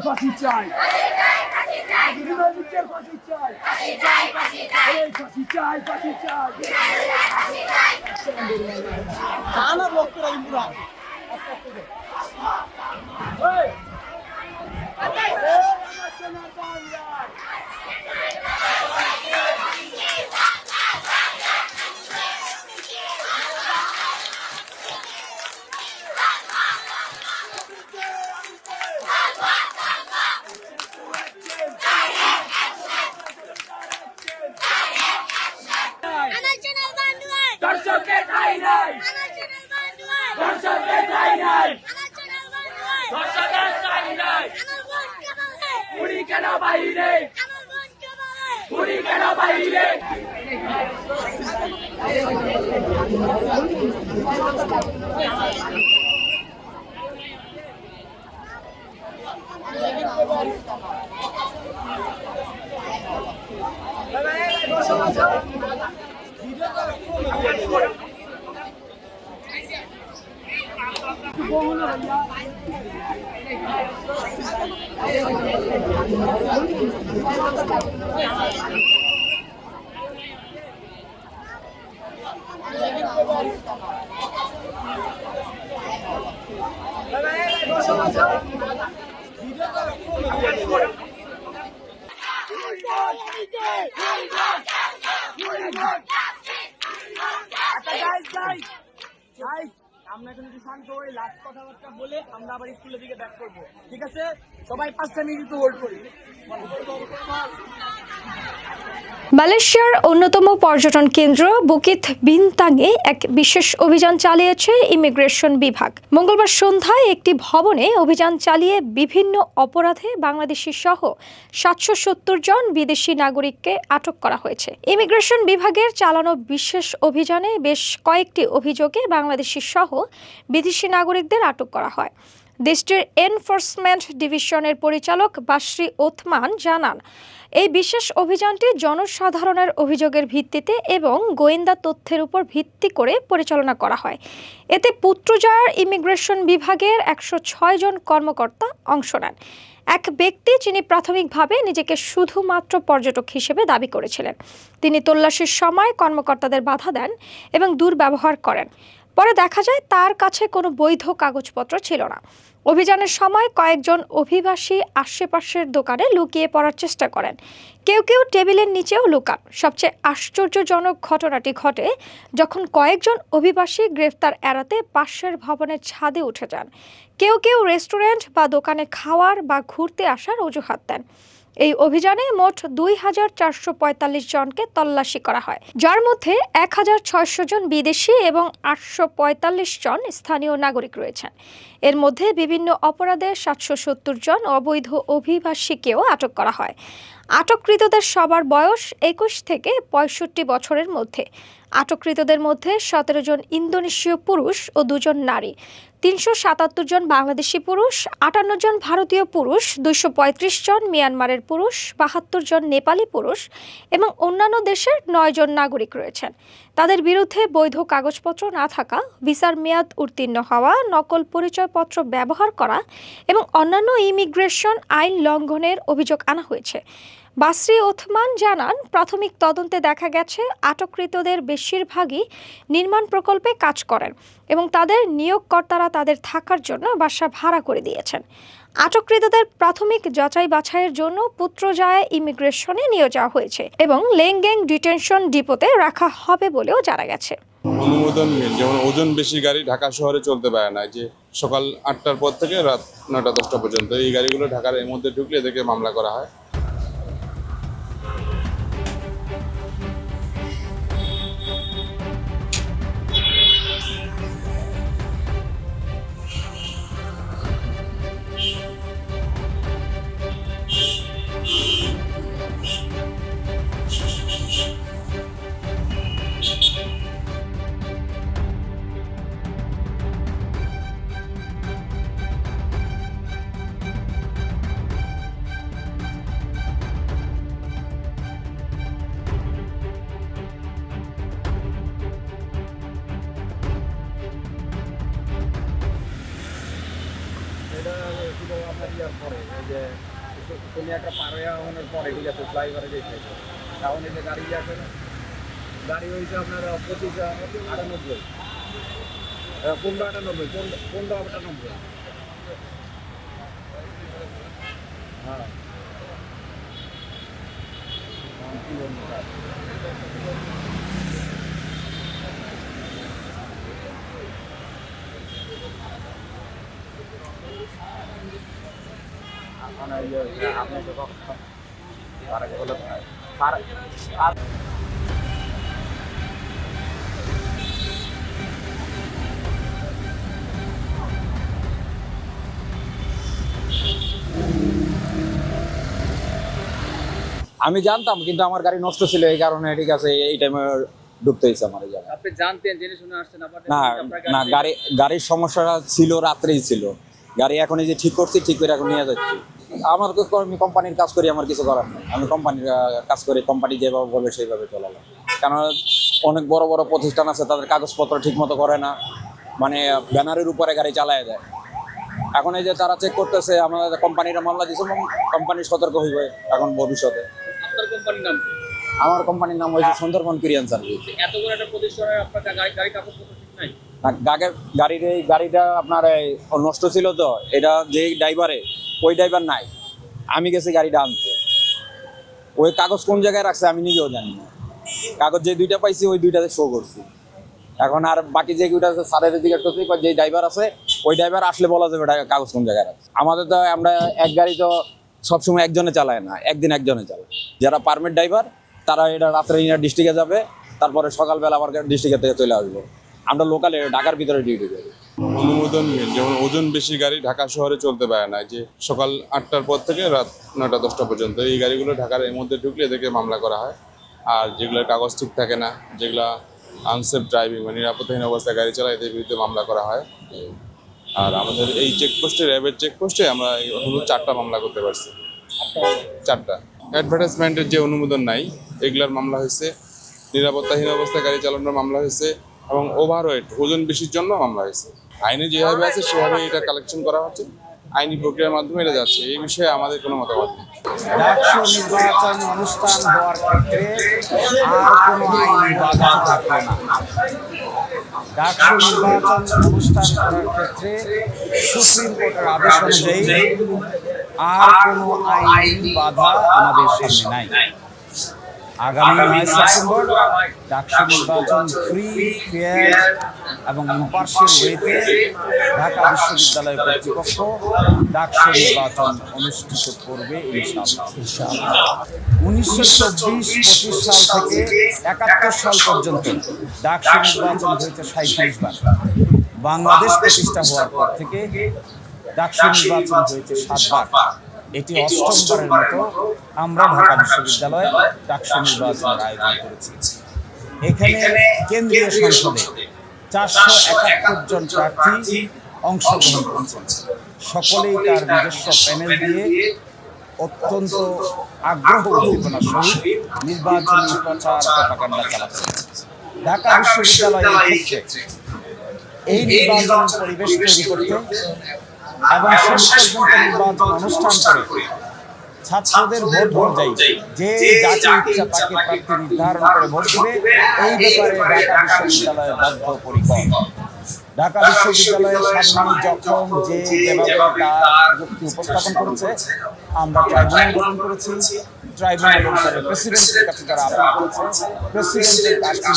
ফাঁসি চাই, ফাঁসি চাই, ফাঁসি চাই, ফাঁসি চাই। কানা লোকরা ইমরা দর্শকের ঠাই নাই, দর্শকের ঠাই নাই, দর্শকের ঠাই নাই। পুরি কেন বাইরে, পুরি কেন বাইরে? আমরা এখন একটু শান্ত হয়ে লাস্ট কথাবার্তা বলে আমরা আবার স্কুলের দিকে ব্যাক করবো, ঠিক আছে? সবাই 5টা মিনিট হোল্ড করি। মালয়েশিয়ার অন্যতম পর্যটন কেন্দ্র বুকিত বিনতাংয়ে এক বিশেষ অভিযান চালিয়েছে ইমিগ্রেশন বিভাগ। মঙ্গলবার সন্ধ্যায় একটি ভবনে অভিযান চালিয়ে বিভিন্ন অপরাধে বাংলাদেশি সহ 770 জন বিদেশি নাগরিককে আটক করা হয়েছে। ইমিগ্রেশন বিভাগের চালানো বিশেষ অভিযানে বেশ কয়েকটি অভিযোগে বাংলাদেশি সহ বিদেশি নাগরিকদের আটক করা হয়। দেশটির এনফোর্সমেন্ট ডিভিশনের পরিচালক বাসরি ওথমান জানান, এই বিশেষ অভিযানটি জনসাধারণের অভিযোগের ভিত্তিতে এবং গোয়েন্দা তথ্যের উপর ভিত্তি করে পরিচালনা করা হয়। এতে পুত্রজায়ার ইমিগ্রেশন বিভাগের 106 জন কর্মকর্তা অংশ নেন। এক ব্যক্তি যিনি প্রাথমিকভাবে নিজেকে শুধুমাত্র পর্যটক হিসেবে দাবি করেছিলেন, তিনি তল্লাশির সময় কর্মকর্তাদের বাধা দেন এবং দুর্ব্যবহার করেন। পরে দেখা যায় তার কাছে কোনো বৈধ কাগজপত্র ছিল না। অভিযানের সময় কয়েকজন অভিবাসী আশেপাশের দোকানে লুকিয়ে পড়ার চেষ্টা করেন, কেউ কেউ টেবিলের নিচেও লুকান। সবচেয়ে আশ্চর্যজনক ঘটনাটি ঘটে যখন কয়েকজন অভিবাসী গ্রেফতার এড়াতে পাশের ভবনের ছাদে উঠে যান। কেউ কেউ রেস্টুরেন্ট বা দোকানে খাওয়ার বা ঘুরতে আসার অজুহাত দেন। এই অভিযানে মোট 2445 জনকে তল্লাশি করা হয়, যার মধ্যে 1600 জন বিদেশি এবং 845 জন স্থানীয় নাগরিক রয়েছেন। এর মধ্যে বিভিন্ন অপরাধে 770 জন অবৈধ অভিবাসীকেও আটক করা হয়। আটককৃতদের সবার বয়স 21 থেকে 65 বছরের মধ্যে। আটককৃতদের মধ্যে 17 জন ইন্দোনেশীয় পুরুষ ও 2 জন নারী, 377 জন বাংলাদেশি পুরুষ, 58 জন ভারতীয় পুরুষ, 235 জন মিয়ানমারের পুরুষ, 72 জন নেপালি পুরুষ এবং অন্যান্য দেশের 9 জন নাগরিক রয়েছেন। তাদের বিরুদ্ধে বৈধ কাগজপত্র না থাকা, ভিসার মেয়াদ উত্তীর্ণ হওয়া, নকল পরিচয়পত্র ব্যবহার করা এবং অন্যান্য ইমিগ্রেশন আইন লঙ্ঘনের অভিযোগ আনা হয়েছে। বাসরি ওথমান জানান, প্রাথমিক তদন্তে দেখা গেছে আটককৃতদের বেশিরভাগই নির্মাণ প্রকল্পে কাজ করেন এবং তাদের নিয়োগকর্তারা তাদের থাকার জন্য বাসা ভাড়া করে দিয়েছেন। আটককৃতদের প্রাথমিক যাচাই বাছাইয়ের জন্য পুত্রজায়া ইমিগ্রেশনে নিয়ে যাওয়া হয়েছে এবং লেংগ্যাং ডিটেনশন ডিপোতে রাখা হবে বলেও জানা গেছে। অনুমোদন যেমন ওজন বেশি গাড়ি ঢাকা শহরে চলতে পারে না, যে সকাল 8টার পর থেকে রাত 9টা-10টা পর্যন্ত এই গাড়িগুলো ঢাকার এর মধ্যে ঢুকলে এদেরকে মামলা করা হয়। তুমি একটা পার হয়ে আওয়ানোর পরে ঠিক আছে ফ্লাইওভারে গেছে এখন এই যে গাড়ি আছে না গাড়ি হয়েছে আপনার 2598 1598 হ্যাঁ কি বলবো স্যার আপনাকে বলে আমি জানতাম কিন্তু আমার গাড়ি নষ্ট ছিল এই কারণে ঠিক আছে এই টাইমে ঢুকতে হয়েছে আমার এই জায়গায়। আপনি জানতেন জেনে শুনে আসছেন না না গাড়ির সমস্যাটা ছিল রাত্রেই ছিল গাড়ি এখন এই যে ঠিক করছি ঠিক করে এখন নিয়ে যাচ্ছি আমার তো আমি কোম্পানির কাজ করি আমার কিছু করার নেই আমি কোম্পানির কাজ করি কোম্পানি যেভাবে বলবে সেইভাবে চলালাম কারণ অনেক বড় বড় প্রতিষ্ঠান আছে তাদের কাগজপত্র ঠিক মতো করে না মানে ব্যানারের উপরে গাড়ি চালায় দেয় এখন এই যে তারা চেক করতেছে আমাদের কোম্পানিরা মামলা দিয়েছে কোম্পানি সতর্ক হইবে এখন ভবিষ্যতে। আপনার কোম্পানির নাম কি? আমার কোম্পানির নাম হয়েছে সুন্দরবন কুরিয়ান সার্ভিস। এত বড় একটা প্রতিষ্ঠানের আপনার গাড়ি কাগজপত্র ঠিক নাই? গাড়ির এই গাড়িটা আপনার নষ্ট ছিল তো এটা যে ড্রাইভারে ওই ড্রাইভার নাই আমি গেছি গাড়িটা আনতে ওই কাগজ কোন জায়গায় রাখছে আমি নিজেও জানি না কাগজ যে দুইটা পাইছি ওই দুইটাতে শো করছি এখন আর বাকি যে দুইটা আছে স্যারের দিকে করছি যে ড্রাইভার আছে ওই ড্রাইভার আসলে বলা যাবে কাগজ কোন জায়গায় রাখছে আমাদের তো আমরা এক গাড়ি তো সবসময় একজনে চালায় না একদিন একজনে চালায় যারা পারমিট ড্রাইভার তারা এটা রাত্রে ডিস্ট্রিক্টে যাবে তারপরে সকালবেলা আবার ডিস্ট্রিক্টের থেকে চলে আসবো আমরা লোকালে ঢাকার ভিতরে ডিউটি করি। অনুমোদন যেমন ওজন বেশি গাড়ি ঢাকা শহরে চলতে পারে না যে সকাল 8টার পর থেকে রাত 9টা 10টা পর্যন্ত এই গাড়িগুলো ঢাকার এর মধ্যে ঢুকলে এদেরকে মামলা করা হয় আর যেগুলোর কাগজ ঠিক থাকে না যেগুলো আনসেফ ড্রাইভিং মানে নিরাপত্তাহীন অবস্থায় গাড়ি চালায় এদের বিরুদ্ধে মামলা করা হয় আর আমাদের এই চেকপোস্টে র্যাবের চেকপোস্টে আমরা এখন 4টা মামলা করতে পারছি 4টা অ্যাডভার্টাইজমেন্টের যে অনুমোদন নাই এগুলার মামলা হয়েছে নিরাপত্তাহীন অবস্থায় গাড়ি চালানোর মামলা হয়েছে এবং ওভারওয়েট ওজন বেশির জন্য মামলা হয়েছে আইনে যেভাবে আছে সেভাবে এটা কালেকশন করা হচ্ছে আইনি প্রক্রিয়ার মাধ্যমে এটা যাচ্ছে এই বিষয়ে আমাদের কোনো মতামত নেই। ডাকসু নির্বাচন অনুষ্ঠান হওয়ার ক্ষেত্রে আর কোনো আইনি বাধা থাকবে না ডাকসু নির্বাচন অনুষ্ঠান করার ক্ষেত্রে সুপ্রিম কোর্টের আদেশ অনুযায়ী আর কোনো আইনি বাধা আমাদের সামনে নাই আগামী 9 সেপ্টেম্বর ডাকসু নির্বাচন ফ্রি ফেয়ার এবং ইম্পার্শিয়াল ওয়েতে ঢাকা বিশ্ববিদ্যালয় কর্তৃপক্ষ ডাকসু নির্বাচন অনুষ্ঠিত করবে ইনশাআল্লাহ। 1924-25 সাল থেকে 71 সাল পর্যন্ত ডাকসু নির্বাচন হয়েছে 37 বার বাংলাদেশ প্রতিষ্ঠা হওয়ার পর থেকে ডাকসু নির্বাচন হয়েছে 7 বার এটি 8ম বারের মতো আমরা ঢাকা বিশ্ববিদ্যালয়ে ডাকসু নির্বাচনের আয়োজন করেছি এখানে কেন্দ্রীয় সংসদে 471 জন প্রার্থী অংশগ্রহণ করেছেন সকলেই তার নিজস্ব প্যানেল দিয়ে অত্যন্ত আগ্রহ উদ্দীপনার সহিত নির্বাচনী প্রচার প্রপাগান্ডা চালাচ্ছে ঢাকা বিশ্ববিদ্যালয়ের ক্ষেত্রে এই নির্বাচনের পরিবেশ তৈরি করতে এবং শেষ পর্যন্ত নির্বাচন অনুষ্ঠান করে ছাত্রদের ভোট অনুযায়ী যে যাকে ইচ্ছা তাকে প্রার্থী নির্ধারণ করে ভোট দেবে এই ব্যাপারে ঢাকা বিশ্ববিদ্যালয় বদ্ধপরিকর ঢাকা বিশ্ববিদ্যালয়ের সামনে যখন যেভাবে তার যুক্তি উপস্থাপন করেছে আমরা ট্রাইব্যুনাল গঠন করেছি ট্রাইব্যুনালের প্রেসিডেন্টের কাছে যারা আপিল করেছে প্রেসিডেন্টের কাছে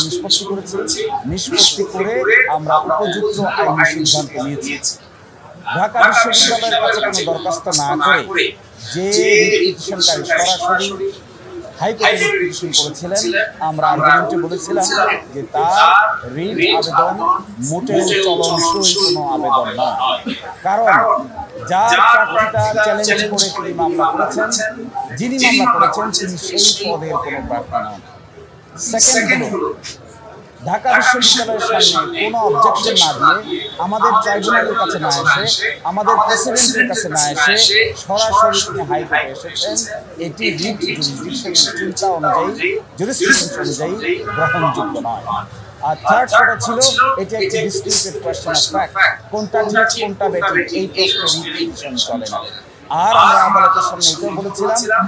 নিষ্পত্তি করে আমরা উপযুক্ত আইনি সিদ্ধান্ত নিয়েছি ঢাকা বিশ্ববিদ্যালয়ের কাছে কোনো দরখাস্ত না করে যে পিটিশনকারী সরাসরি হাইকোর্টে পিটিশন করেছিলেন আমরা আর্গুমেন্টে বলেছিলাম যে তার রিট আবেদন মোটেও চলনসই কোনো আবেদন নয় কারণ যার প্রার্থীতা চ্যালেঞ্জ করে তিনি মামলা করেছেন যিনি মামলা করেছেন তিনি সেই পদের কোনো প্রার্থী নন সেকেন্ড হলো ঢাকা বিশ্ববিদ্যালয়ের সামনে কোনো অবজেকশন না দিয়ে আমাদের ট্রাইব্যুনালের কাছে না এসে আমাদের প্রেসিডেন্টের কাছে না এসে সরাসরি তিনি হাইকোর্টে এসেছেন এটি রিট জুরিসডিকশনের চিন্তা অনুযায়ী জুরিসডিকশন অনুযায়ী গ্রহণযোগ্য নয় আর থার্ড কথা ছিল এটি একটি ডিসপিউটেড কোয়েশ্চন অফ ফ্যাক্ট কোনটা ঠিক কোনটা বেঠিক এই প্রশ্নে রিট পিটিশন চলে না আর আমরা আদালতের সামনে এটাও বলেছিলাম,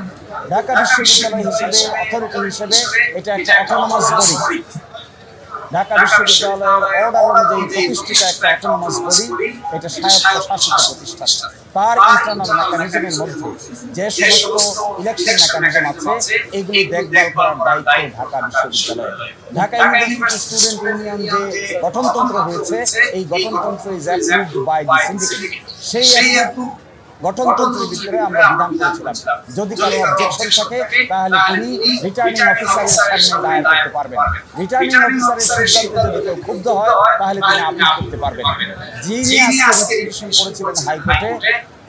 ঢাকা বিশ্ববিদ্যালয় হিসেবে, অথরিটি হিসেবে এটা একটা অটোনমাস বডি। ঢাকা বিশ্ববিদ্যালয়ের অর্ডার অনুযায়ী প্রতিষ্ঠিত একটা অটোনমাস বডি, এটা স্বায়ত্তশাসিত প্রতিষ্ঠান। তার ইন্টারনাল মেকানিজমের মধ্যে যে সমস্ত ইলেকশন মেকানিজম আছে এগুলি দেখভাল করার দায়িত্ব ঢাকা বিশ্ববিদ্যালয়ের। ঢাকা ইউনিভার্সিটি স্টুডেন্ট ইউনিয়ন যে গঠনতন্ত্র হয়েছে, এই গঠনতন্ত্র is approved by the syndicate. সেই গঠনতন্ত্রের ভিতরে আমরা বিধান করেছিলাম, যদি কারো অবজেকশন থাকে তাহলে তিনি রিটার্নিং অফিসারের সামনে দায়ের করতে পারবেন। রিটার্নিং অফিসারের সিদ্ধান্তে যদি কেউ ক্ষুব্ধ হয় তাহলে তিনি আপিল করতে পারবেন। যিনি আজকে পিটিশন করেছিলেন হাইকোর্টে,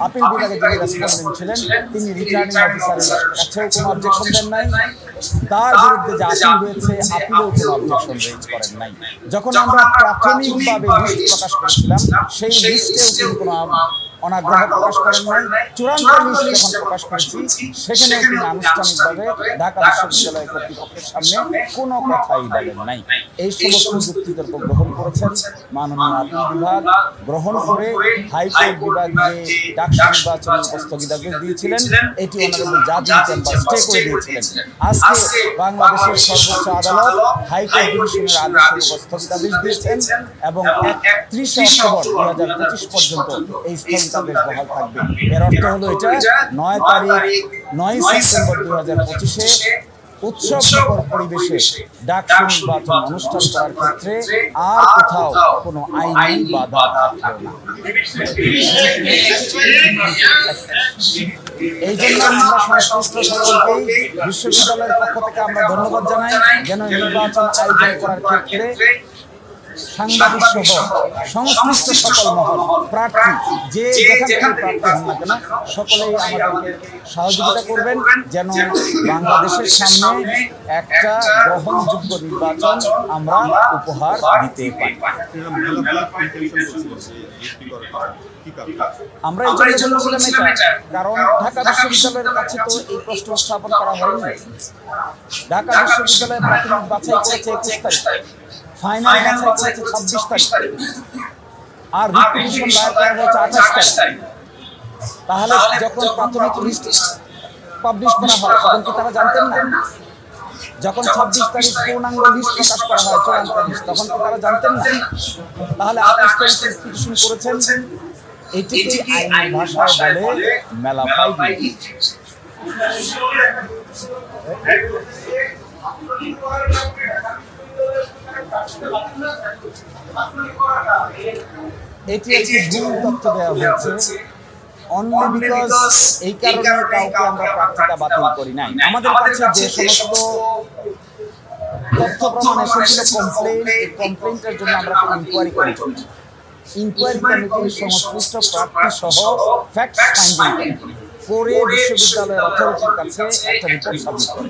আপিল বিভাগে যিনি রেসপন্ডেন্ট ছিলেন, তিনি রিটার্নিং অফিসারের কাছেও কোনো অবজেকশন দেন নাই। তার বিরুদ্ধে যে আপিল হয়েছে, আপিলেও কোনো অবজেকশন রেজ করেন নাই। যখন আমরা প্রাথমিকভাবে লিস্ট প্রকাশ করেছিলাম, সেই লিস্টেও তিনি কোনো অনাগ্রহ প্রকাশ করেন নাই। চূড়ান্ত লিস্ট যখন প্রকাশ করেছি, সেখানেও তিনি আনুষ্ঠানিকভাবে ঢাকা বিশ্ববিদ্যালয় কর্তৃপক্ষের সামনে কোনো কথাই বলেন নাই। এই সমস্ত যুক্তিতর্ক গ্রহণ করেছেন মাননীয় আপিল বিভাগ। গ্রহণ করে হাইকোর্ট বিভাগ যে ডাকসু নির্বাচনের স্থগিতাদেশ দিয়েছিলেন, এটি অনারেবল জাজ চেম্বার স্টে করে দিয়েছিলেন। আজকে বাংলাদেশের সর্বোচ্চ আদালত হাইকোর্ট ডিভিশনের আদেশের স্থগিতাদেশ দিয়েছেন এবং 31শে অক্টোবর 2025 পর্যন্ত এই স্থগিতাদেশ বহাল থাকবে। এর অর্থ হলো এটা 9 সেপ্টেম্বর 2025-এ উৎসবমুখর পরিবেশে ডাকসু নির্বাচন অনুষ্ঠান করার ক্ষেত্রে আর কোথাও কোনো আইনি বাধা থাকবে না। এই জন্য আমরা সংশ্লিষ্ট সকলকেই বিশ্ববিদ্যালয়ের পক্ষ থেকে আমরা ধন্যবাদ জানাই, যেন নির্বাচন আয়োজন করার ক্ষেত্রে সাংবাদিক সহ সংশ্লিষ্ট সকল মহল, প্রার্থী যে যেখান থেকে প্রার্থী হন না কেন, সকলেই আমাদেরকে সহযোগিতা করবেন যেন বাংলাদেশের সামনে একটা গ্রহণযোগ্য নির্বাচন আমরা উপহার দিতে পারি। আমরা এই জন্য বলছিলাম এটা, কারণ ঢাকা বিশ্ববিদ্যালয়ের কাছে তো এই প্রশ্ন উত্থাপন করা হয়নি। ঢাকা বিশ্ববিদ্যালয়ের প্রাথমিক বাছাই করেছে 21 তারিখ, ফাইনাল বাছাই করেছে 26 তারিখ, আর রিপিটিশন দায়ের করা হয়েছে 28 তারিখ। তাহলে যখন প্রাথমিক লিস্ট পাবলিশ করা হয় তখন কি তারা জানতেন না? যখন 26 তারিখ পূর্ণাঙ্গ লিস্ট প্রকাশ করা হয়, চূড়ান্ত লিস্ট, তখন কি তারা জানতেন না? তাহলে 28 তারিখ পিটিশন করেছেন, এটিকে আইনি ভাষায় বলে মেলাফাইডি। এটি একটি ভুল তথ্য দেওয়া হয়েছে, অনলি বিকজ এই কারণে কাউকে আমরা প্রার্থিতা বাতিল করি নাই। আমাদের কাছে যে সমস্ত তথ্য প্রমাণ এসেছিল কমপ্লেইন, এই কমপ্লেইনটার জন্য আমরা ইনকোয়ারি করি। ইনকোয়ারি কমিটির সংশ্লিষ্ট প্রার্থী সহ ফ্যাক্ট ফাইন্ডিং করে বিশ্ববিদ্যালয়ের অথরিটির কাছে একটা রিপোর্ট সাবমিট করে।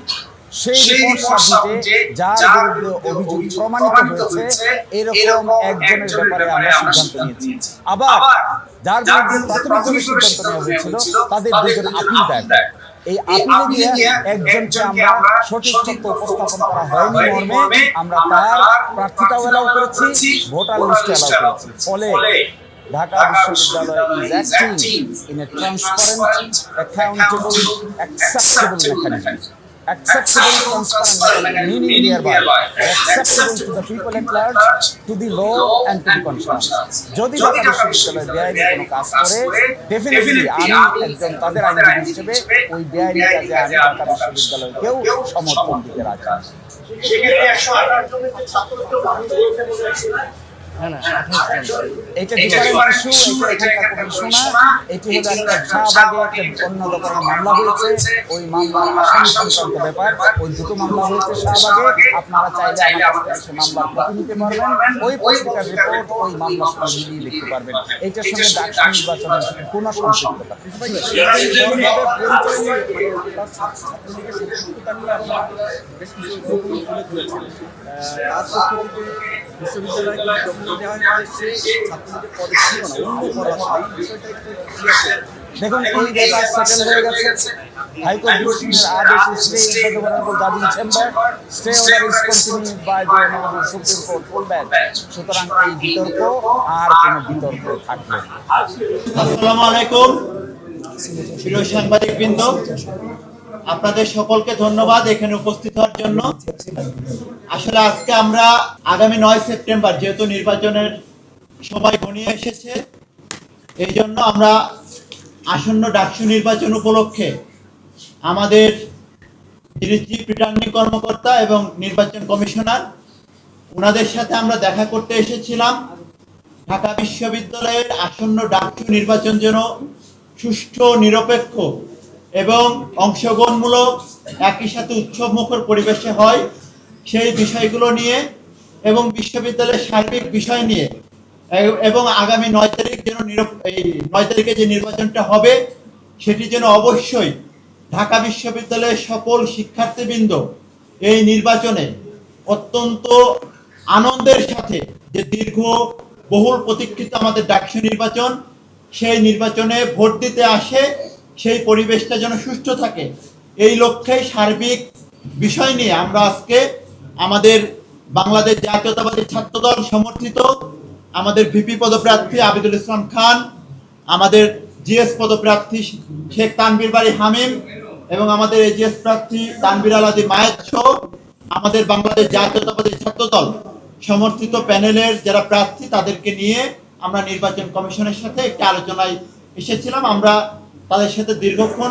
সেই রিপোর্ট সাবমিটে যার বিরুদ্ধে অভিযোগ প্রমাণিত হয়েছে এরকম একজনের ব্যাপারে আমরা সিদ্ধান্ত নিয়েছি। আবার যার বিরুদ্ধে প্রাথমিকভাবে সিদ্ধান্ত নেওয়া হয়েছিল তাদের দুজন আপিল দেয়। এই আপিলে গিয়ে একজনকে আমরা সঠিক তথ্য উপস্থাপন করা হয়নি মর্মে আমরা তার প্রার্থিতাও এলাও করেছি, ভোটার লিস্টে এলাও করেছি। ফলে ঢাকা বিশ্ববিদ্যালয় is acting in a transparent, accountable, acceptable mechanism. Acceptable, transparent, meaning thereby acceptable to the people at large, to the law and to the conscience. যদি ঢাকা বিশ্ববিদ্যালয় বেআইনি কোনো কাজ করে, ডেফিনেটলি আমি একজন তাদের আইনজীবী হিসেবে ওই বেআইনি কাজে আমি ঢাকা বিশ্ববিদ্যালয়কেও সমর্থন দিতে রাজি আছি। এটা ডিফারেন্ট ইস্যু, এটা ইস্যু না। এটি হলো একটা শাহবাগে একটা অন্য ধরনের মামলা হয়েছে, ওই মামলার আসামি সংক্রান্ত ব্যাপার। ওই দুটো মামলা হয়েছে শাহবাগে। আপনারা চাইলে আমার কাছ থেকে মামলার কপি নিতে পারবেন, ওই পত্রিকার রিপোর্ট ওই মামলার সঙ্গে মিলিয়ে দেখতে পারবেন। এইটার সঙ্গে ডাকসু নির্বাচনের কোনো সম্পৃক্ততা দেখুন, এই ব্যাপার সেটেল হয়ে গেছে। হাইকোর্ট ডিভিশনের আদেশ স্টে ইন দ্য অনারেবল জাজিং chamber, stay order is continued by the honourable supreme court full bench. সুতরাং এই বিতর্ক আর কোনো বিতর্ক থাকবে না। আসসালামু আলাইকুম। প্রিয় সাংবাদিকবৃন্দ, আপনাদের সকলকে ধন্যবাদ এখানে উপস্থিত হওয়ার জন্য। আসলে আজকে আমরা আগামী 9 সেপ্টেম্বর যেহেতু নির্বাচনের সময় ঘনিয়ে এসেছে, এই জন্য আমরা আসন্ন ডাকসু নির্বাচন উপলক্ষে আমাদের যিনি চিফ রিটার্নিং কর্মকর্তা এবং নির্বাচন কমিশনার ওনাদের সাথে আমরা দেখা করতে এসেছিলাম। ঢাকা বিশ্ববিদ্যালয়ের আসন্ন ডাকসু নির্বাচন যেন সুষ্ঠু, নিরপেক্ষ এবং অংশগ্রহণমূলক, একই সাথে উৎসবমুখর পরিবেশে হয় সেই বিষয়গুলো নিয়ে এবং বিশ্ববিদ্যালয়ের সার্বিক বিষয় নিয়ে এবং আগামী 9 তারিখ যেন এই 9 তারিখে যে নির্বাচনটা হবে সেটি যেন অবশ্যই ঢাকা বিশ্ববিদ্যালয়ের সকল শিক্ষার্থীবৃন্দ এই নির্বাচনে অত্যন্ত আনন্দের সাথে যে বহুল প্রতীক্ষিত আমাদের ডাকসু নির্বাচন, সেই নির্বাচনে ভোট দিতে আসে, সেই পরিবেশটা যেন সুষ্ঠু থাকে, এই লক্ষ্যে সার্বিক বিষয় নিয়ে আমরা আজকে আমাদের বাংলাদেশ জাতীয়তাবাদী ছাত্রদল সমর্থিত আমাদের ভিপি পদপ্রার্থী আবিদুল ইসলাম খান, আমাদের জিএস পদপ্রার্থী শেখ তানভীর বারী হামিম এবং আমাদের এজিএস প্রার্থী তানভীর আলাদি মায়ের সহ আমাদের বাংলাদেশ জাতীয়তাবাদী ছাত্রদল সমর্থিত প্যানেলের যারা প্রার্থী তাদেরকে নিয়ে আমরা নির্বাচন কমিশনের সাথে একটি আলোচনায় এসেছিলাম। আমরা তাদের সাথে দীর্ঘক্ষণ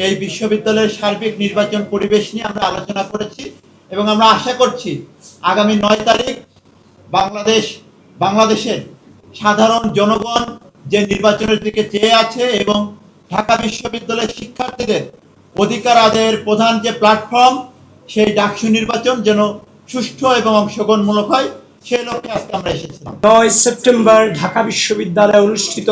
এই বিশ্ববিদ্যালয়ের সার্বিক নির্বাচন পরিবেশ নিয়ে আমরা আলোচনা করেছি এবং আমরা আশা করছি আগামী 9 তারিখ বাংলাদেশের সাধারণ জনগণ যে নির্বাচনের দিকে চেয়ে আছে এবং ঢাকা বিশ্ববিদ্যালয়ের শিক্ষার্থীদের অধিকার আদায়ের প্রধান যে প্ল্যাটফর্ম সেই ডাকসু নির্বাচন যেন সুষ্ঠু এবং অংশগ্রহণমূলক হয়, সেই লক্ষ্যে আজকে আমরা এসেছিলাম। 9 সেপ্টেম্বর ঢাকা বিশ্ববিদ্যালয়ে অনুষ্ঠিত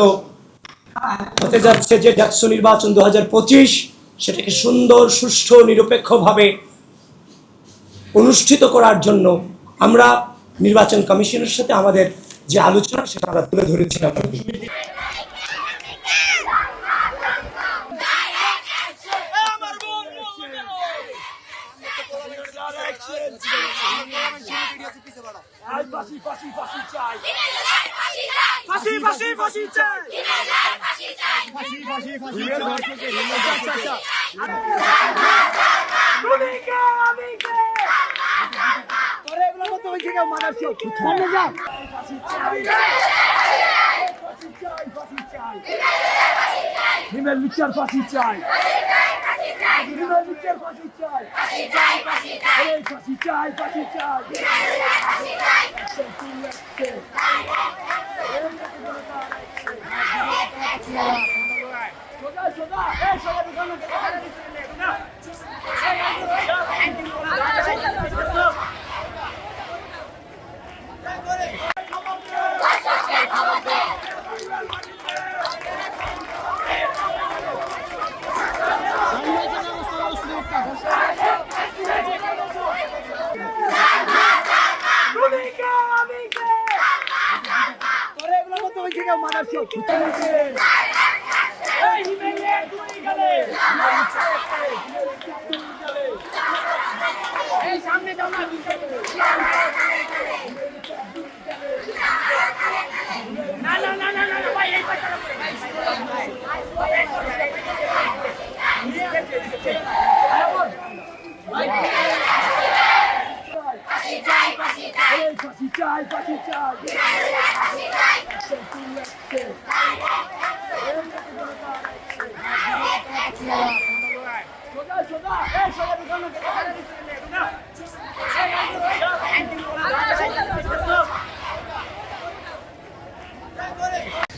হতে যাচ্ছে যে ডাকসু নির্বাচন 2025, সেটাকে সুন্দর, সুষ্ঠু, নিরপেক্ষভাবে অনুষ্ঠিত করার জন্য আমরা নির্বাচন কমিশনের সাথে আমাদের যে আলোচনা সেটা আমরা তুলে ধরেছিলাম।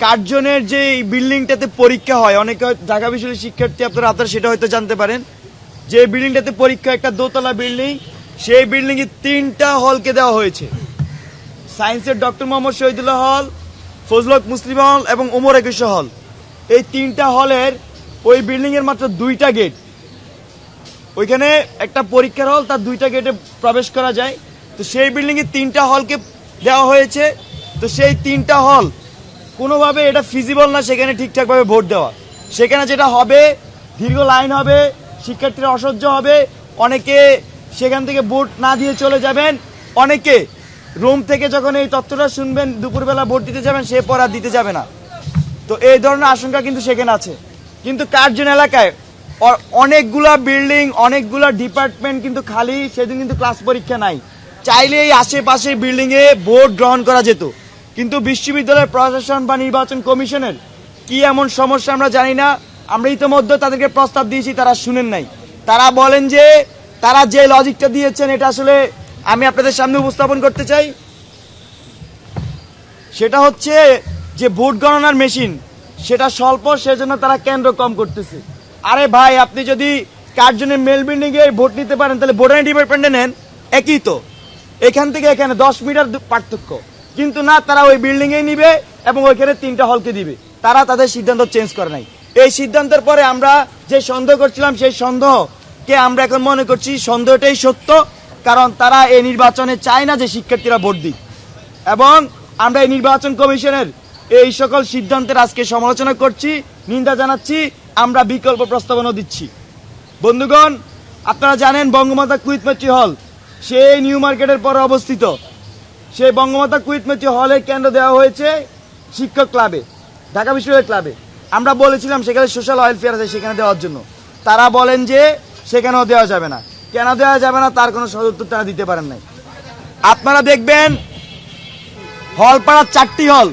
কার্জনের যে বিল্ডিংটাতে পরীক্ষা হয়, অনেকে ঢাকা বিশ্ববিদ্যালয়ের শিক্ষার্থী আপনারা সেটা হয়তো জানতে পারেন, যে বিল্ডিংটাতে পরীক্ষা একটা দোতলা বিল্ডিং, সেই বিল্ডিংয়ে 3টা হলকে দেওয়া হয়েছে। সায়েন্সের ডক্টর মোহাম্মদ শহীদুল্লাহ হল, ফজল হক মুসলিম হল এবং ওমর একুশে হল, এই 3টা হলের ওই বিল্ডিংয়ের মাত্র 2টা গেট। ওইখানে একটা পরীক্ষার হল, তার 2টা গেটে প্রবেশ করা যায়। তো সেই বিল্ডিংয়ে 3টা হলকে দেওয়া হয়েছে। তো সেই 3টা হল কোনোভাবে এটা ফিজিবল না সেখানে ঠিকঠাকভাবে ভোট দেওয়া। সেখানে যেটা হবে, দীর্ঘ লাইন হবে, শিক্ষার্থীরা অসহ্য হবে, অনেকে সেখান থেকে ভোট না দিয়ে চলে যাবেন, অনেকে রুম থেকে যখন এই তথ্যটা শুনবেন দুপুরবেলা ভোট দিতে যাবেন, সে পর আর দিতে যাবে না। তো এই ধরনের আশঙ্কা কিন্তু সেখানে আছে। কিন্তু কার্জন এলাকায় অনেকগুলা বিল্ডিং, অনেকগুলা ডিপার্টমেন্ট কিন্তু খালি, সেদিন কিন্তু ক্লাস পরীক্ষা নাই। চাইলে এই আশেপাশের বিল্ডিংয়ে ভোট গ্রহণ করা যেত, কিন্তু বিশ্ববিদ্যালয় প্রশাসন বা নির্বাচন কমিশনের কি এমন সমস্যা আমরা জানি না। আমরা ইতিমধ্যে তাদেরকে প্রস্তাব দিয়েছি, তারা শুনেন নাই। তারা বলেন যে তারা যে লজিকটা দিয়েছেন এটা আসলে আমি আপনাদের সামনে উপস্থাপন করতে চাই। সেটা হচ্ছে যে ভোট গণনার মেশিন সেটা স্বল্প, সেজন্য তারা কেন্দ্র কম করতেছে। আরে ভাই, আপনি যদি কার্জনের মেল বিল্ডিং এ ভোট নিতে পারেন তাহলে ভোটার ডিপার্টমেন্টে নেন, একই তো। এখান থেকে এখানে 10 মিটার পার্থক্য, কিন্তু না, তারা ওই বিল্ডিং এ নিবে এবং ওইখানে 3টা হলকে দিবে। তারা তাদের সিদ্ধান্ত চেঞ্জ করে নাই। এই সিদ্ধান্তের পরে আমরা যে সন্দেহ করছিলাম, সেই সন্দেহকে আমরা এখন মনে করছি সন্দেহটাই সত্য, কারণ তারা এই নির্বাচনে চায় না যে শিক্ষার্থীরা ভোট দিক। এবং আমরা এই নির্বাচন কমিশনের এই সকল সিদ্ধান্তের আজকে সমালোচনা করছি, নিন্দা জানাচ্ছি, আমরা বিকল্প প্রস্তাবনা দিচ্ছি। বন্ধুগণ, আপনারা জানেন বঙ্গমাতা কুইত মেট্রি হল সেই নিউ মার্কেটের পরে অবস্থিত। সেই বঙ্গমাতা কুইত মেট্রি হলের কেন্দ্র দেওয়া হয়েছে শিক্ষক ক্লাবে, ঢাকা বিশ্ববিদ্যালয় ক্লাবে। আমরা বলেছিলাম সেখানে সোশ্যাল ওয়েলফেয়ার আছে, সেখানে দেওয়ার জন্য। তারা বলেন যে সেখানেও দেওয়া যাবে না। কেন দেওয়া যাবে না তার কোনো সদুত্তর তারা দিতে পারেন নাই। আপনারা দেখবেন হলপাড়ার 4টি হল,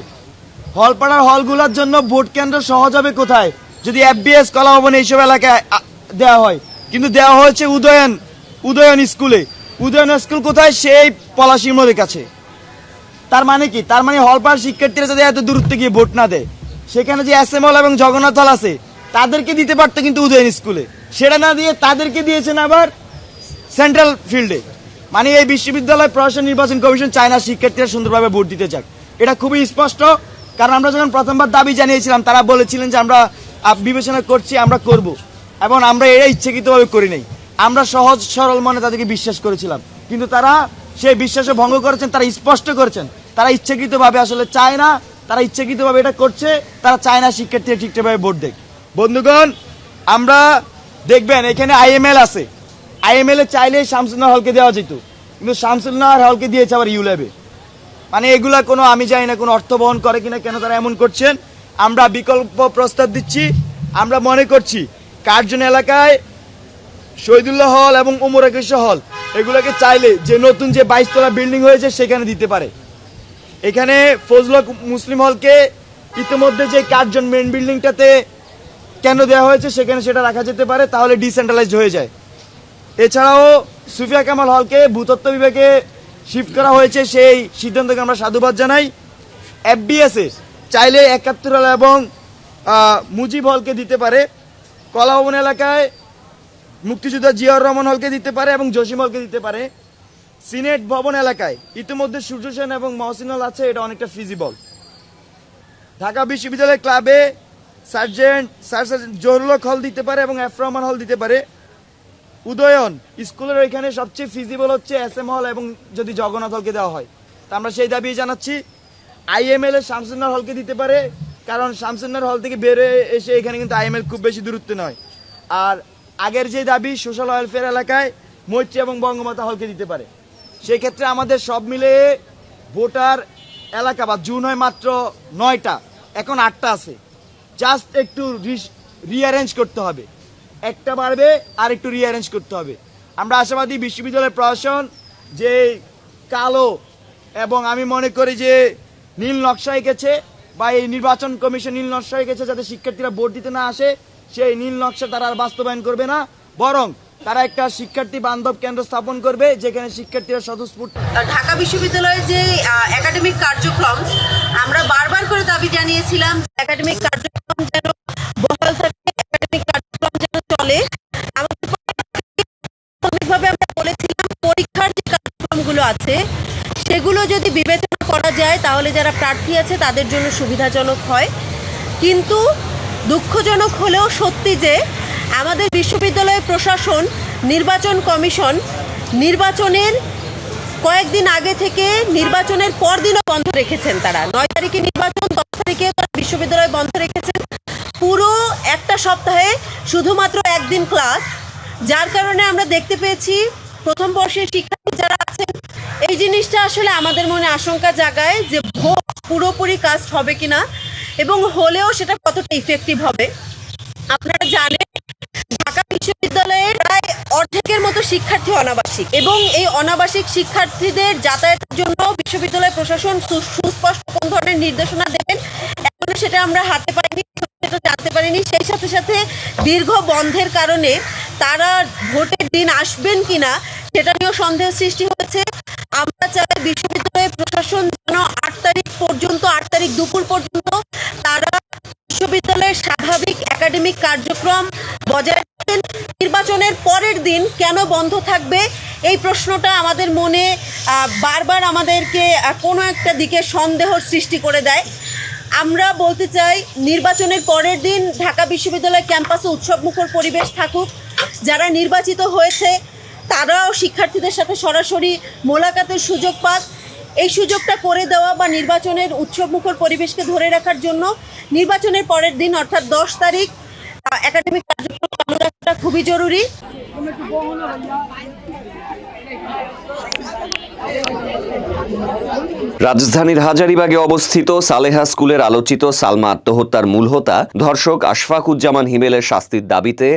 হলপাড়ার হলগুলোর জন্য ভোট কেন্দ্র সহজ হবে কোথায়? যদি FBS, কলাভবন এইসব এলাকায় দেওয়া হয়, কিন্তু দেওয়া হয়েছে উদয়ন স্কুলে। উদয়ন স্কুল কোথায়? সেই পলাশির নদীর কাছে। তার মানে কি? তার মানে হলপাড়ার শিক্ষার্থীরা যদি এত দূরত্বে গিয়ে ভোট না দেয়, সেখানে যে SM হল এবং জগন্নাথ হল আছে তাদেরকে দিতে পারতো কিন্তু উদয়ন স্কুলে, সেটা না দিয়ে তাদেরকে দিয়েছেন আবার সেন্ট্রাল ফিল্ডে। মানে এই বিশ্ববিদ্যালয় প্রশাসন নির্বাচন কমিশন চায় না শিক্ষার্থীরা সুন্দরভাবে ভোট দিতে চাক। এটা খুবই স্পষ্ট, কারণ আমরা যখন প্রথমবার দাবি জানিয়েছিলাম তারা বলেছিলেন যে আমরা বিবেচনা করছি, আমরা করব, এবং আমরা এটা ইচ্ছাকৃতভাবে করি নাই। আমরা সহজ সরল মনে তাদেরকে বিশ্বাস করেছিলাম, কিন্তু তারা সেই বিশ্বাসে ভঙ্গ করেছেন। তারা স্পষ্ট করেছেন তারা ইচ্ছাকৃতভাবে আসলে চায় না, তারা ইচ্ছাকৃতভাবে এটা করছে, তারা চায় না শিক্ষার্থীরা ঠিকঠাকভাবে ভোট দেয়। বন্ধুগণ, আমরা দেখবেন এখানে IML আছে, IML এ চাইলে শামসুন্নাহর হলকে দেওয়া যেত, কিন্তু শামসুন্নাহর হলকে দিয়েছে আবার ইউল্যাবে। মানে এগুলা কোনো, আমি জানি না কোনো অর্থ বহন করে কিনা, কেন তারা এমন করছেন। আমরা বিকল্প প্রস্তাব দিচ্ছি। আমরা মনে করছি কার্জন এলাকায় শহীদুল্লাহ হল এবং ওমর একুশ হল এগুলোকে চাইলে যে নতুন যে 22 তলা বিল্ডিং হয়েছে সেখানে দিতে পারে। এখানে ফজল হক মুসলিম হলকে ইতিমধ্যে যে কার্জন মেন বিল্ডিংটাতে কেন দেওয়া হয়েছে সেখানে সেটা রাখা যেতে পারে, তাহলে ডিসেন্ট্রালাইজড হয়ে যায়। এছাড়াও সুফিয়া কামাল হলকে ভূতত্ত্ব বিভাগে শিফট করা হয়েছে, সেই সিদ্ধান্তকে আমরা সাধুবাদ জানাই। FBS এ চাইলে 71 হল এবং মুজিব হলকে দিতে পারে। কলাভবন এলাকায় মুক্তিযোদ্ধা জিয়াউর রহমান হলকে দিতে পারে এবং জসিম হলকে দিতে পারে। সিনেট ভবন এলাকায় ইতিমধ্যে সূর্য সেন এবং মহসিন হল আছে, এটা অনেকটা ফিজিবল। ঢাকা বিশ্ববিদ্যালয় ক্লাবে সার্জেন্ট জহুরুল হক হল দিতে পারে এবং এফ রহমান হল দিতে পারে। উদয়ন স্কুলের ওইখানে সবচেয়ে ফিজিবল হচ্ছে SM হল এবং যদি জগন্নাথ হলকে দেওয়া হয়, তা আমরা সেই দাবি জানাচ্ছি। IML এর শামসুন্নাহর হলকে দিতে পারে, কারণ শামসুন্নাহর হল থেকে বের হয়ে এসে এখানে কিন্তু IML খুব বেশি দূরত্ব নয়। আর আগের যে দাবি সোশ্যাল ওয়েলফেয়ার এলাকায় মৈত্রী এবং বঙ্গমাতা হলকে দিতে পারে। সেই ক্ষেত্রে আমাদের সব মিলে ভোটার এলাকা বা জুন হয় মাত্র 9টা, এখন 8টা আছে। জাস্ট একটু রিঅ্যারেঞ্জ করতে হবে, একটা বাড়বে আর একটু রিঅ্যারেঞ্জ করতে হবে। আমরা আশাবাদী বিশ্ববিদ্যালয়ের প্রশাসন যে কালো এবং আমি মনে করি যে নীল নকশা এঁকেছে, বা এই নির্বাচন কমিশন নীল নকশা এঁকেছে যাতে শিক্ষার্থীরা ভোট দিতে না আসে, সেই নীল নকশা তারা আর বাস্তবায়ন করবে না, বরং তারা একটা শিক্ষার্থী বান্ধব কেন্দ্র স্থাপন করবে যেখানে শিক্ষার্থীরা স্বতঃস্ফূর্ত। ঢাকা বিশ্ববিদ্যালয়ের যে একাডেমিক কার্যক্রম, আমরা বারবার করে দাবি জানিয়েছিলাম একাডেমিক কার্যক্রম যেন বহাল থাকে, একাডেমিক কার্যক্রম যেন চলে। আমাদের প্রাথমিকভাবে আমরা বলেছিলাম পরীক্ষার যে কার্যক্রমগুলো আছে সেগুলো যদি বিবেচনা করা যায় তাহলে যারা প্রার্থী আছে তাদের জন্য সুবিধাজনক হয়। কিন্তু দুঃখজনক হলেও সত্যি যে আমাদের বিশ্ববিদ্যালয় প্রশাসন, নির্বাচন কমিশন নির্বাচনের কয়েকদিন আগে থেকে নির্বাচনের পরদিনও বন্ধ রেখেছেন। তারা 9 তারিখে নির্বাচন, 10 তারিখে তারা বিশ্ববিদ্যালয় বন্ধ রেখেছেন। পুরো একটা সপ্তাহে শুধুমাত্র একদিন ক্লাস, যার কারণে আমরা দেখতে পেয়েছি প্রথম বর্ষের শিক্ষার্থী যারা আছেন, এই জিনিসটা আসলে আমাদের মনে আশঙ্কা জাগায় যে ভোট পুরোপুরি কাস্ট হবে কিনা এবং হলেও সেটা কতটা ইফেক্টিভ হবে। আপনারা জানেন ঢাকা বিশ্ববিদ্যালয়ের প্রায় অর্ধেকের মতো শিক্ষার্থী অনাবাসিক, এবং এই অনাবাসিক শিক্ষার্থীদের যাতায়াতের জন্য বিশ্ববিদ্যালয় প্রশাসন সুস্পষ্ট কোন ধরনের নির্দেশনা দেবেন এখনো সেটা আমরা হাতে পাইনি, সেটা জানতে পারিনি। সেই সাথে সাথে দীর্ঘ বন্ধের কারণে তারা ভোটের দিন আসবেন কিনা সেটা নিয়েও সন্দেহ সৃষ্টি হয়েছে। আমরা চাই বিশ্ববিদ্যালয় প্রশাসন যেন 8 তারিখ দুপুর পর্যন্ত তারা বিশ্ববিদ্যালয়ের স্বাভাবিক একাডেমিক কার্যক্রম বজায় রাখেন। নির্বাচনের পরের দিন কেন বন্ধ থাকবে এই প্রশ্নটা আমাদের মনে বারবার আমাদেরকে কোনো একটা দিকে সন্দেহর সৃষ্টি করে দেয়। আমরা বলতে চাই নির্বাচনের পরের দিন ঢাকা বিশ্ববিদ্যালয় ক্যাম্পাসে উৎসবমুখর পরিবেশ থাকুক। যারা নির্বাচিত হয়েছে তারাও শিক্ষার্থীদের সাথে সরাসরি মোলাকাতের সুযোগ পাক। এই সুযোগটা করে দেওয়া বা নির্বাচনের উৎসবমুখর পরিবেশকে ধরে রাখার জন্য নির্বাচনের পরের দিন অর্থাৎ 10 তারিখ একাডেমিক কার্যক্রম চালু রাখাটা খুবই জরুরি। রাজধানীর হাজারীবাগে অবস্থিত সালেহা স্কুলের আলোচিত সালমা আত্মহত্যার মূল হোতা ধর্ষক আশফাকুজ্জামান হিমেলের শাস্তির দাবিতে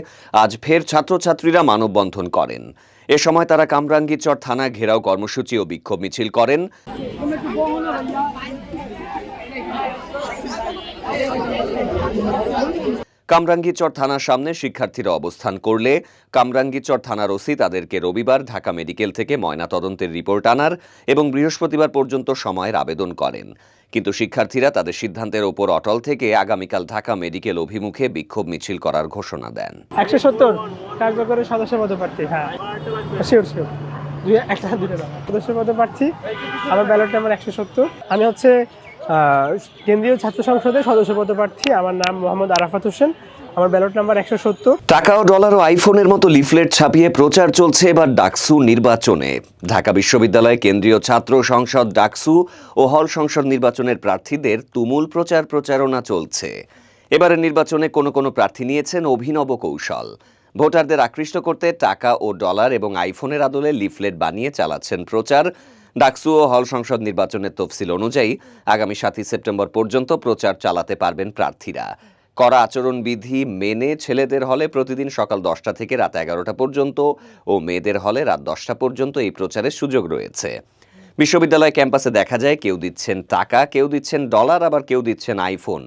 আজ ফের ছাত্রছাত্রীরা মানববন্ধন করেন। এ সময় তারা কামরাঙ্গীরচর থানা ঘেরাও কর্মসূচি ও বিক্ষোভ মিছিল করেন। কামরাঙ্গীরচর থানার সামনে শিক্ষার্থীরা অবস্থান করলে কামরাঙ্গীরচর থানার ওসি তাদেরকে রবিবার ঢাকা মেডিকেল থেকে ময়নাতদন্তের রিপোর্ট আনার এবং বৃহস্পতিবার পর্যন্ত সময়ের আবেদন করেন। কিন্তু শিক্ষার্থীরা তাদের সিদ্ধান্তের ওপর অটল থেকে আগামীকাল ঢাকা মেডিকেল অভিমুখে বিক্ষোভ মিছিল করার ঘোষণা দেন। 170 কার্যকরী সদস্য পদপ্রার্থী, হ্যাঁ শিওর সদস্য পদপ্রার্থী। আমার ব্যালট নাম্বার 170। আমি হচ্ছে কেন্দ্রীয় ছাত্র সংসদের সদস্য পদপ্রার্থী। আমার নাম মোহাম্মদ আরাফাত হোসেন। আমার ব্যালট নাম্বার 170। টাকা ও ডলার ও আইফোনের মতো লিফলেট ছাপিয়ে প্রচার চলছে এবার ডাকসু নির্বাচনে। ঢাকা বিশ্ববিদ্যালয় কেন্দ্রীয় ছাত্র সংসদ ডাকসু ও হল সংসদ নির্বাচনের প্রার্থীদের তুমুল প্রচারণা চলছে। এবারের নির্বাচনে কোনো প্রার্থী নিয়েছেন অভিনব কৌশল। ভোটারদের আকৃষ্ট করতে টাকা ও ডলার এবং আইফোনের আদলে লিফলেট বানিয়ে চালাচ্ছেন প্রচার। ডাকসু ও হল সংসদ নির্বাচনের তফসিল অনুযায়ী আগামী 7 সেপ্টেম্বর পর্যন্ত প্রচার চালাতে পারবেন প্রার্থীরা। কড়া আচরণবিধি মেনে ছেলেদের হলে প্রতিদিন সকাল 10টা থেকে রাত 11টা পর্যন্ত ও মেয়েদের হলে রাত 10টা পর্যন্ত এই প্রচারের সুযোগ রয়েছে। বিশ্ববিদ্যালয় ক্যাম্পাসে দেখা যায় কেউ দিচ্ছেন টাকা, কেউ দিচ্ছেন ডলার, আবার কেউ দিচ্ছেন আইফোন।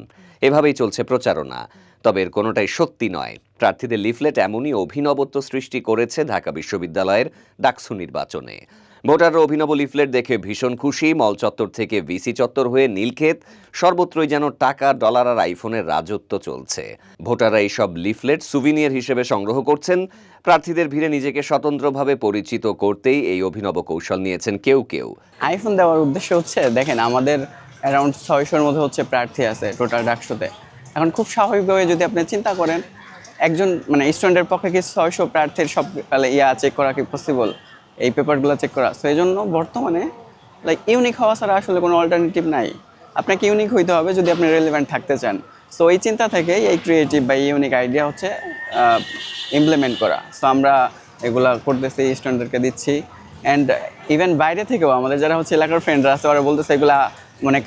এভাবেই চলছে প্রচারণা। তবে এর কোনোটাই সত্যি নয়। প্রার্থীদের লিফলেট এমনই অভিনবত্ব সৃষ্টি করেছে ঢাকা বিশ্ববিদ্যালয়ের ডাকসু নির্বাচনে। ভোটাররা অভিনব লিফলেট দেখে ভীষণ খুশি। মল চত্বর থেকে ভিসি চত্বর হয়ে নীলক্ষেত, সর্বত্রই যেন টাকা, ডলার আর আইফোনের রাজত্ব চলছে। ভোটাররা এইসব লিফলেট সুভিনিয়ার হিসেবে সংগ্রহ করছেন। প্রার্থীদের ভিড়ে নিজেকে স্বতন্ত্রভাবে পরিচিত করতেই এই অভিনব কৌশল নিয়েছেন কেউ। আইফোন দেওয়ার উদ্দেশ্য হচ্ছে, দেখেন আমাদের অ্যারাউন্ড 600-র মধ্যে হচ্ছে প্রার্থী আছে টোটাল ডাকসুতে। এখন খুব স্বাভাবিকভাবে যদি আপনি চিন্তা করেন একজন স্টুডেন্টের পক্ষে কি 600 প্রার্থীর সব চেক করা কি পসিবল, এই পেপারগুলো চেক করা? সো এই জন্য বর্তমানে ইউনিক হওয়া ছাড়া আসলে কোনো অল্টারনেটিভ নাই। আপনাকে ইউনিক হইতে হবে যদি আপনি রেলেভেন্ট থাকতে চান। সো এই চিন্তা থেকে এই ক্রিয়েটিভ বা ইউনিক আইডিয়া হচ্ছে ইমপ্লিমেন্ট করা। সো আমরা এগুলা করতেছি, স্টুডেন্টদেরকে দিচ্ছি। অ্যান্ড ইভেন বাইরে থেকেও আমাদের যারা হচ্ছে এলাকার ফ্রেন্ডরা আছে ওরা বলতেছে এগুলা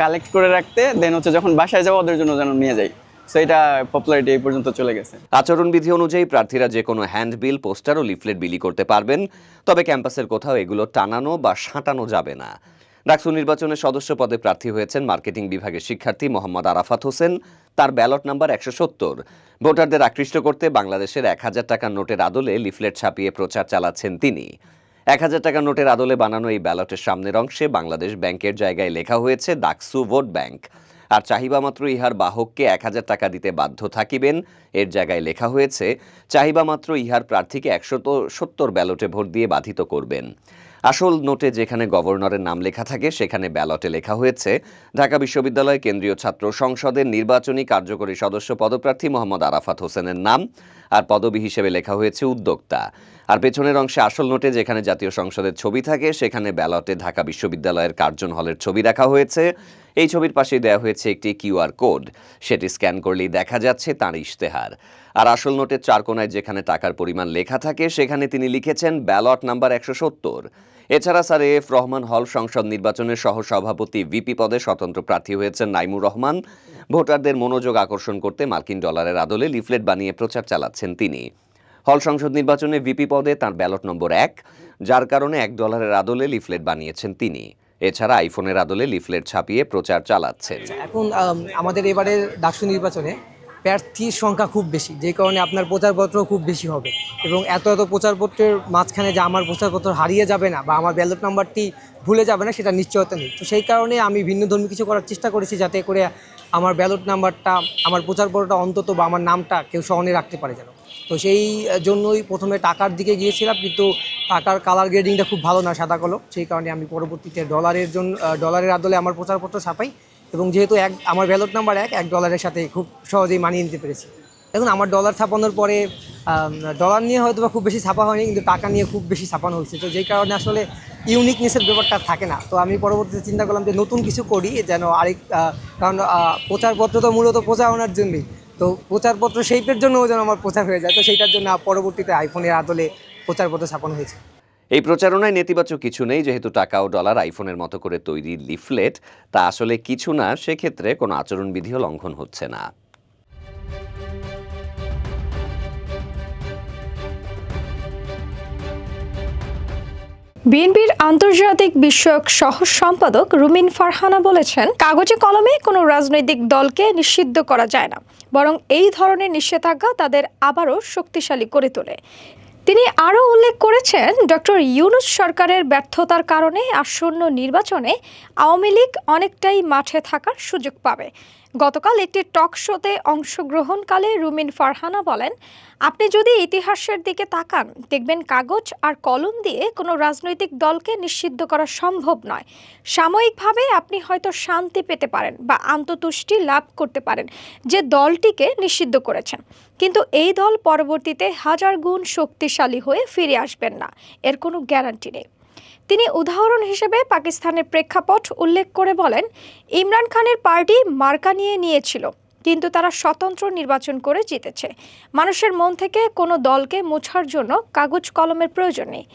কালেক্ট করে রাখতে, দেন হচ্ছে যখন বাসায় যাবো ওদের জন্য যেন নিয়ে যাই। সো এটা পপুলারিটি এই পর্যন্ত চলে গেছে। আচরণবিধি অনুযায়ী প্রার্থীরা যে কোনো হ্যান্ডবিল, পোস্টার ও লিফলেট বিলি করতে পারবেন। তবে ক্যাম্পাসের কোথাও এগুলো টানানো বা সাঁটানো যাবে না। ডাকসু নির্বাচনের সদস্য পদে প্রার্থী হয়েছেন মার্কেটিং বিভাগের শিক্ষার্থী মোহাম্মদ আরাফাত হোসেন। তার ব্যালট নাম্বার 170। ভোটারদের আকৃষ্ট করতে বাংলাদেশের 1000 টাকার নোটের আদলে লিফলেট ছাপিয়ে প্রচার চালাচ্ছেন তিনি। 1000 টাকার নোটের আদলে বানানো এই ব্যালটের সামনের অংশে বাংলাদেশ ব্যাংকের জায়গায় লেখা হয়েছে ডাকসু ভোট ব্যাংক। আর চাহিবামাত্র ইহার বাহককে 1000 টাকা দিতে বাধ্য থাকিবেন এর জায়গায় লেখা হয়েছে চাহিবামাত্র ইহার প্রার্থীকে 170 ব্যালটে ভোট দিয়ে বাধিত করবেন। আসল নোটে যেখানে গভর্নরের নাম লেখা থাকে সেখানে ব্যালটে লেখা হয়েছে ঢাকা বিশ্ববিদ্যালয় কেন্দ্রীয় ছাত্র সংসদের নির্বাচনী কার্যকরী সদস্য পদপ্রার্থী মোহাম্মদ আরাফাত হোসেনের নাম, আর পদবি হিসেবে লেখা হয়েছে উদ্যোক্তা। আর পেছনের অংশে আসল নোটে যেখানে জাতীয় সংসদের ছবি থাকে সেখানে ব্যালটে ঢাকা বিশ্ববিদ্যালয়ের কার্জন হলের ছবি রাখা হয়েছে। এই ছবির পাশে দেওয়া হয়েছে একটি QR কোড। সেটি স্ক্যান করলেই দেখা যাচ্ছে তার ইশতেহার। আর আসল নোটের 4 কোণায় যেখানে টাকার পরিমাণ লেখা থাকে সেখানে তিনি লিখেছেন ব্যালট নাম্বার 170। এছাড়া স্যার এফ রহমান হল সংসদ নির্বাচনের সহসভাপতি ভিপি পদে স্বতন্ত্র প্রার্থী হয়েছেন নাইমুর রহমান। ভোটারদের মনোযোগ আকর্ষণ করতে মার্কিন ডলারের আদলে লিফলেট বানিয়ে প্রচার চালাচ্ছেন তিনি। হল সংসদ নির্বাচনে ভিপি পদে তার ব্যালট নম্বর 1, যার কারণে $1 আদলে লিফলেট বানিয়েছেন তিনি। এছাড়া আইফোনের আদলে লিফলেট ছাপিয়ে প্রচার চালাচ্ছেন। এখন আমাদের এবারে ডাকসু নির্বাচনে প্রার্থীর সংখ্যা খুব বেশি, যে কারণে আপনার প্রচারপত্র খুব বেশি হবে এবং এত প্রচারপত্রের মাঝখানে যে আমার প্রচারপত্র হারিয়ে যাবে না বা আমার ব্যালট নাম্বারটি ভুলে যাবে না সেটা নিশ্চয়তা নেই। তো সেই কারণে আমি ভিন্নধর্মী কিছু করার চেষ্টা করেছি যাতে করে আমার ব্যালট নাম্বারটা, আমার প্রচারপত্রটা অন্তত বা আমার নামটা কেউ স্মরণে রাখতে পারে যেন। তো সেই জন্যই প্রথমে টাকার দিকে গিয়েছিলাম, কিন্তু টাকার কালার গ্রেডিংটা খুব ভালো না, সাদা কালো। সেই কারণে আমি পরবর্তীতে ডলারের আদলে আমার প্রচারপত্র ছাপাই এবং যেহেতু আমার ব্যালট নাম্বার $1 সাথে খুব সহজেই মানিয়ে নিতে পেরেছি। দেখুন, আমার ডলার ছাপানোর পরে ডলার নিয়ে হয়তো বা খুব বেশি ছাপা হয়নি, কিন্তু টাকা নিয়ে খুব বেশি ছাপানো হয়েছে। তো যেই কারণে আসলে ইউনিকনেসের ব্যাপারটা থাকে না। তো আমি পরবর্তীতে চিন্তা করলাম যে নতুন কিছু করি যেন কারণ প্রচারপত্র তো মূলত প্রচারণার জন্যই, তো প্রচারপত্র শেপের জন্যও যেন আমার প্রচার হয়ে যায়। তো সেইটার জন্য পরবর্তীতে আইফোনের আদলে প্রচারপত্র ছাপানো হয়েছে। এই প্রচারণায় নেতিবাচক কিছু নেই, যেহেতু টাকা ও ডলার আইফোনের মতো করে তৈরি লিফলেট তা আসলে কিছু না, সেক্ষেত্রে কোনো আচরণবিধিও লঙ্ঘন হচ্ছে না। বিএনপির আন্তর্জাতিক বিষয়ক সহ সম্পাদক রুমিন ফারহানা বলেছেন, কাগজে কলমে কোনো রাজনৈতিক দলকে নিষিদ্ধ করা যায় না, বরং এই ধরনের নিষেধাজ্ঞা তাদের আবারও শক্তিশালী করে তোলে। তিনি আরও উল্লেখ করেছেন, ডক্টর ইউনূস সরকারের ব্যর্থতার কারণে আসন্ন নির্বাচনে আওয়ামী লীগ অনেকটাই মাঠে থাকার সুযোগ পাবে। গতকাল একটি টক শোতে অংশগ্রহণকালে রুমিন ফারহানা বলেন, আপনি যদি ইতিহাসের দিকে তাকান দেখবেন কাগজ আর কলম দিয়ে কোনো রাজনৈতিক দলকে নিষিদ্ধ করা সম্ভব নয়। সাময়িকভাবে আপনি হয়তো শান্তি পেতে পারেন বা আত্মতুষ্টি লাভ করতে পারেন যে দলটিকে নিষিদ্ধ করেছেন, কিন্তু এই দল পরবর্তীতে 1000 গুণ শক্তিশালী হয়ে ফিরে আসবেন না, এর কোনো গ্যারান্টি নেই। তিনি উদাহরণ হিসেবে পাকিস্তানের প্রেক্ষাপট উল্লেখ করে বলেন, ইমরান খানের পার্টি মার্কা নিয়েছিল, কিন্তু তারা স্বতন্ত্র নির্বাচন করে জিতেছে। মানুষের মন থেকে কোনো দলকে মোছার জন্য কাগজ কলমের প্রয়োজন নেই।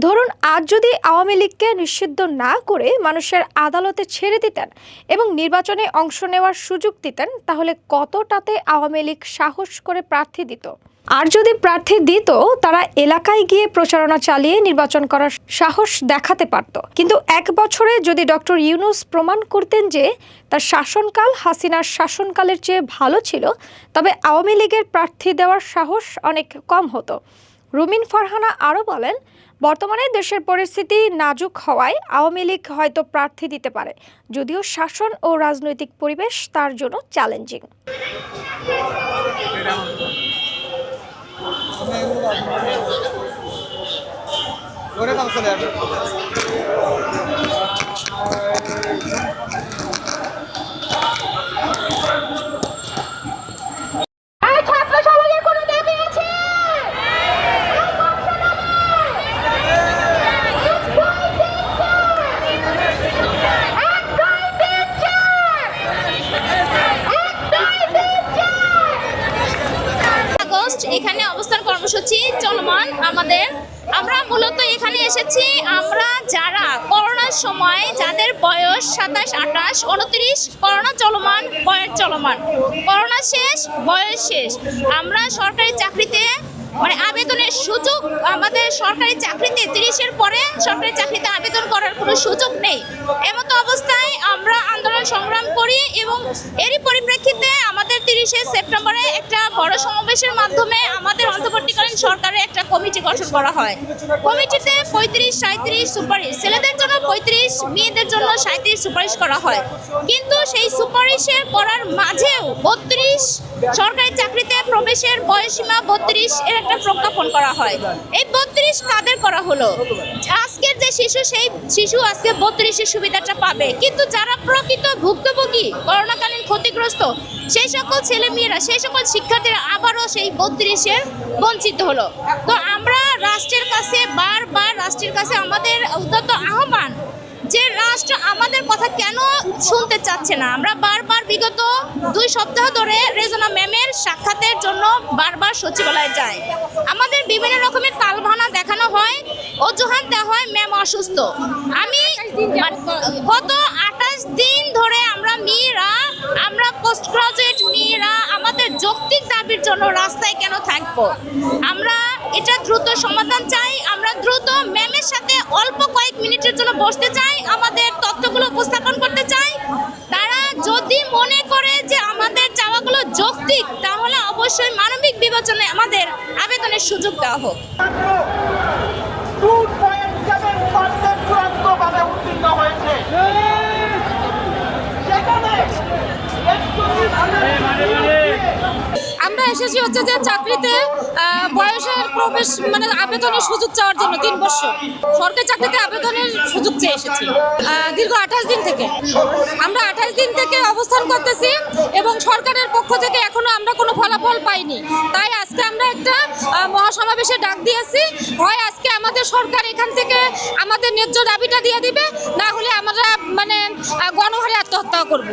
ধরুন, আজ যদি আওয়ামী লীগকে নিষিদ্ধ না করে মানুষের আদালতে ছেড়ে দিতেন এবং নির্বাচনে অংশ নেওয়ার সুযোগ দিতেন, তাহলে কতটাতে আওয়ামী লীগ সাহস করে প্রার্থী দিত। আর যদি প্রার্থী দিত, তারা এলাকায় গিয়ে প্রচারণা চালিয়ে নির্বাচন করার সাহস দেখাতে পারত। কিন্তু 1 বছরে যদি ডক্টর ইউনূস প্রমাণ করতেন যে তার শাসনকাল হাসিনার শাসনকালের চেয়ে ভালো ছিল, তবে আওয়ামী লীগের প্রার্থী দেওয়ার সাহস অনেক কম হতো। রুমিন ফারহানা আরও বলেন, বর্তমানে দেশের পরিস্থিতি নাজুক হওয়ায় আওয়ামী লীগ হয়তো প্রার্থী দিতে পারে, যদিও শাসন ও রাজনৈতিক পরিবেশ তার জন্য চ্যালেঞ্জিং। এখানে অবস্থান কর্মসূচি চলমান আমাদের। আমরা মূলত এখানে এসেছি আমরা যারা করোনার সময় যাদের বয়স 27, 28, 29, করোনা চলমান, বয়স চলমান, করোনা শেষ, বয়স শেষ, আমরা সরকারি চাকরিতে আবেদনের সুযোগ, আমাদের সরকারি চাকরিতে 30-এর পরে সরকারি চাকরিতে আবেদন করার কোনো সুযোগ নেই। এমতো অবস্থায় আমরা আন্দোলন সংগ্রাম করি এবং এরই পরিপ্রেক্ষিতে আমাদের 30শে সেপ্টেম্বরে একটা বড় সমাবেশের মাধ্যমে আমাদের অন্তর্বর্তীকালীন সরকারের একটা কমিটি গঠন করা হয়। কমিটিতে 35-37 সুপারিশ, ছেলেদের জন্য 35, মেয়েদের জন্য 37 সুপারিশ করা হয়। কিন্তু সেই সুপারিশের করার মাঝেও 32 সরকারি চাকরিতে প্রবেশের বয়সীমা 32 এর একটা প্রজ্ঞাপন করা হয়। এই 32 কাদের করা হলো? আজকের যে শিশু, সেই শিশু আজকে 32-এর সুবিধাটা পাবে, কিন্তু যারা প্রকৃত ভুক্তভোগী, করোনাকালীন ক্ষতিগ্রস্ত, সেই সকল ছেলে মেয়েরা, সেই সকল শিক্ষার্থীরা আবারও সেই 32-এর বঞ্চিত হলো। তো আমরা রাষ্ট্রের কাছে বারবার আমাদের উদ্যত আহ্বান যে রাষ্ট্র আমাদের কথা কেন শুনতে চাচ্ছে না। আমরা বারবার বিগত 2 সপ্তাহ ধরে রেজনা ম্যামের সাক্ষাতের জন্য বারবার সচিবালয়ে যাই। আমাদের বিভিন্ন রকমের তালবাহানা দেখানো হয়, অজুহাত দেওয়া হয় ম্যাম অসুস্থ। আমি গত 28 দিন ধরে আমরা পোস্ট গ্রাজুয়েট মেয়েরা আমাদের যৌক্তিক দাবির জন্য রাস্তায় কেন থাকবো? আমরা এটা দ্রুত সমাধান চাই। আমরা দ্রুত ম্যামের সাথে অল্প কয়েক মিনিটের জন্য বসতে চাই, আমাদের তথ্যগুলো উপস্থাপন করতে চাই। তারা যদি মনে করে যে আমাদের চাওয়াগুলো যৌক্তিক, তাহলে অবশ্যই মানবিক বিবেচনায় আমাদের আবেদনের সুযোগ দেওয়া হোক। 2.7% চূড়ান্তভাবে উত্তীর্ণ হয়েছে। সেখানে আমরা এসেছি হচ্ছে যে চাকরিতে বয়সের প্রবেশ মানে আবেদনের সুযোগ চাওয়ার জন্য 3 বছর সরকারি চাকরিতে আবেদনের সুযোগ চেয়ে এসেছি দীর্ঘ 28 দিন থেকে। আমরা 28 দিন থেকে অবস্থান করতেছি এবং সরকারের পক্ষ থেকে এখনো আমরা কোনো ফলাফল পাইনি। তাই আজকে আমরা একটা মহাসমাবেশে ডাক দিয়েছি। হয় আজকে আমাদের সরকার এখান থেকে আমাদের ন্যায্য দাবিটা দিয়ে দিবে, না হলে আমরা মানে গণহারে আত্মহত্যা করব।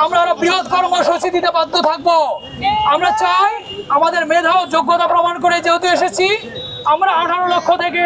আমরা আরো বৃহৎ কর্মসূচি দিতে বাধ্য থাকবো। আমরা চাই আমাদের মেধা ও যোগ্যতা প্রমাণ করে যেহেতু এসেছি, আমরা 18 লক্ষ থেকে